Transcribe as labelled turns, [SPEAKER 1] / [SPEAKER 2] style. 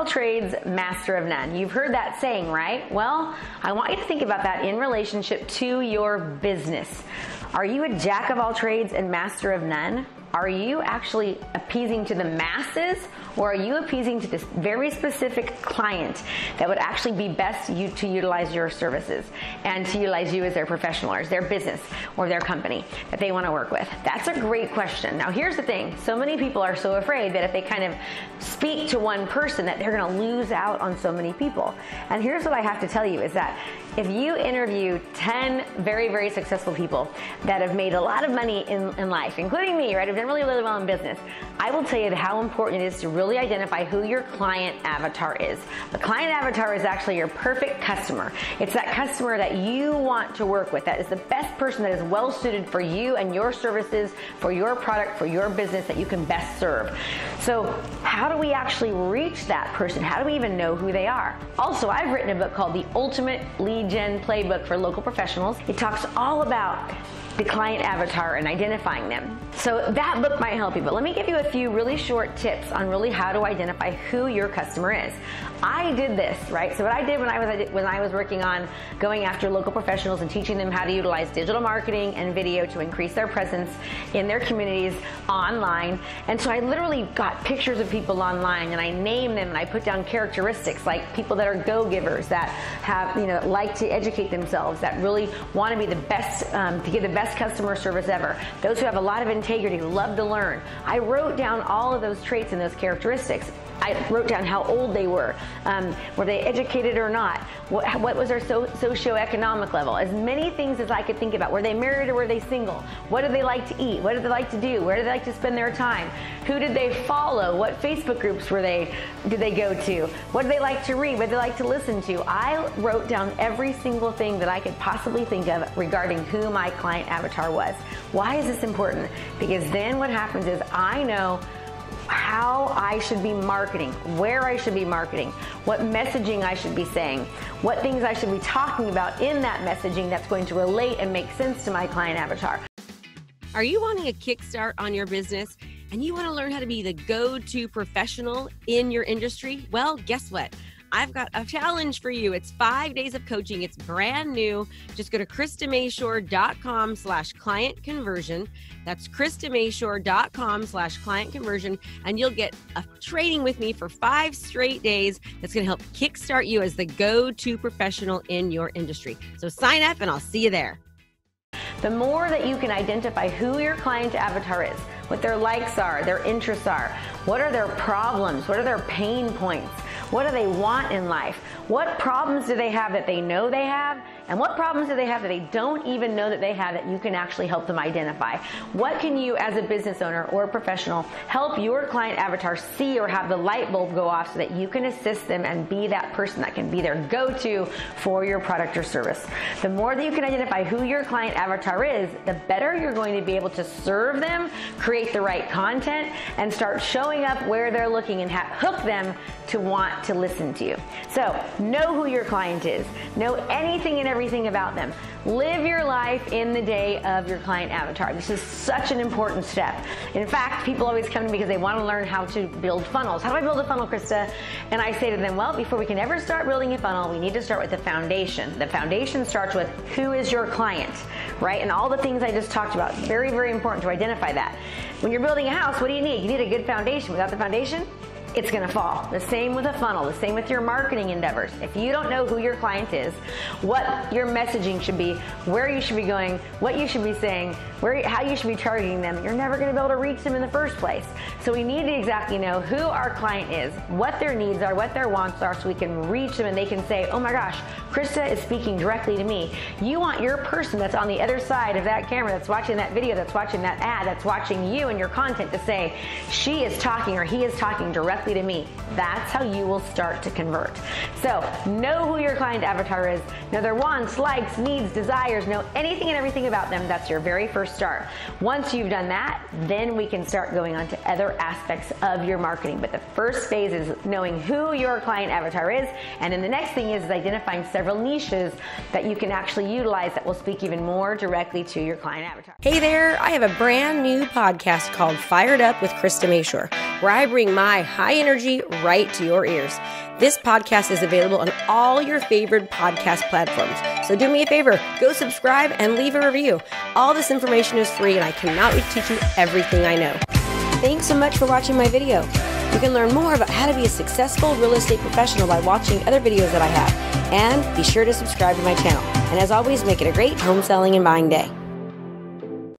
[SPEAKER 1] all trades, master of none. You've heard that saying, right? Well, I want you to think about that in relationship to your business. Are you a jack of all trades and master of none? Are you actually appeasing to the masses, or are you appeasing to this very specific client that would actually be best to utilize your services and to utilize you as their professional or as their business or their company that they want to work with? That's a great question. Now, here's the thing. So many people are so afraid that if they kind of speak to one person that they're going to lose out on so many people. And here's what I have to tell you is that if you interview 10 very, very successful people that have made a lot of money in life, including me, right? I've done really, really well in business. I will tell you how important it is to really identify who your client avatar is. The client avatar is actually your perfect customer. It's that customer that you want to work with. That is the best person that is well suited for you and your services, for your product, for your business that you can best serve. So how do we actually reach that person? How do we even know who they are? Also, I've written a book called The Ultimate Lead Gen Playbook for Local Professionals. It talks all about the client avatar and identifying them. So that book might help you, but let me give you a few really short tips on really how to identify who your customer is. I did this, right? So what I did when I was working on going after local professionals and teaching them how to utilize digital marketing and video to increase their presence in their communities online. And so I literally got pictures of people online and I named them and I put down characteristics like people that are go-givers, that have, like to educate themselves, that really want to be the best, to give the best customer service ever. Those who have a lot of integrity, love to learn. I wrote down all of those traits and those characteristics. I wrote down how old they were they educated or not, what was their socioeconomic level, as many things as I could think about. Were they married or were they single? What did they like to eat? What did they like to do? Where did they like to spend their time? Who did they follow? What Facebook groups did they go to? What did they like to read? What did they like to listen to? I wrote down every single thing that I could possibly think of regarding who my client avatar was. Why is this important? Because then what happens is I know how I should be marketing, where I should be marketing, what messaging I should be saying, what things I should be talking about in that messaging that's going to relate and make sense to my client avatar.
[SPEAKER 2] Are you wanting a kickstart on your business and you want to learn how to be the go-to professional in your industry? Well, guess what? I've got a challenge for you. It's 5 days of coaching. It's brand new. Just go to KristaMashore.com/client conversion. That's KristaMashore.com/client conversion. And you'll get a training with me for 5 straight days that's going to help kickstart you as the go-to professional in your industry. So sign up and I'll see you there.
[SPEAKER 1] The more that you can identify who your client avatar is, what their likes are, their interests are, what are their problems, what are their pain points, what do they want in life, what problems do they have that they know they have, and what problems do they have that they don't even know that they have that you can actually help them identify. What can you as a business owner or a professional help your client avatar see or have the light bulb go off so that you can assist them and be that person that can be their go-to for your product or service. The more that you can identify who your client avatar is, the better you're going to be able to serve them, create the right content, and start showing up where they're looking and hook them to want to listen to you. So know who your client is. Know anything and everything about them. Live your life in the day of your client avatar. This is such an important step. In fact, people always come to me because they want to learn how to build funnels. How do I build a funnel, Krista? And I say to them, well, before we can ever start building a funnel, we need to start with the foundation. The foundation starts with who is your client, right? And all the things I just talked about. Very, very important to identify that. When you're building a house, what do you need? You need a good foundation. Without the foundation, it's going to fall. The same with a funnel, the same with your marketing endeavors. If you don't know who your client is, what your messaging should be, where you should be going, what you should be saying, how you should be targeting them, you're never going to be able to reach them in the first place. So we need to exactly know who our client is, what their needs are, what their wants are, so we can reach them and they can say, oh my gosh, Krista is speaking directly to me. You want your person that's on the other side of that camera, that's watching that video, that's watching that ad, that's watching you and your content to say, she is talking or he is talking directly to me. That's how you will start to convert. So know who your client avatar is, know their wants, likes, needs, desires, know anything and everything about them. That's your very first start. Once you've done that, then we can start going on to other aspects of your marketing. But the first phase is knowing who your client avatar is, and then the next thing is identifying several niches that you can actually utilize that will speak even more directly to your client avatar.
[SPEAKER 2] Hey there, I have a brand new podcast called Fired Up with Krista Mashore, where I bring my high high energy right to your ears. This podcast is available on all your favorite podcast platforms. So do me a favor, go subscribe and leave a review. All this information is free and I cannot wait to teach you everything I know. Thanks so much for watching my video. You can learn more about how to be a successful real estate professional by watching other videos that I have. And be sure to subscribe to my channel. And as always, make it a great home selling and buying day.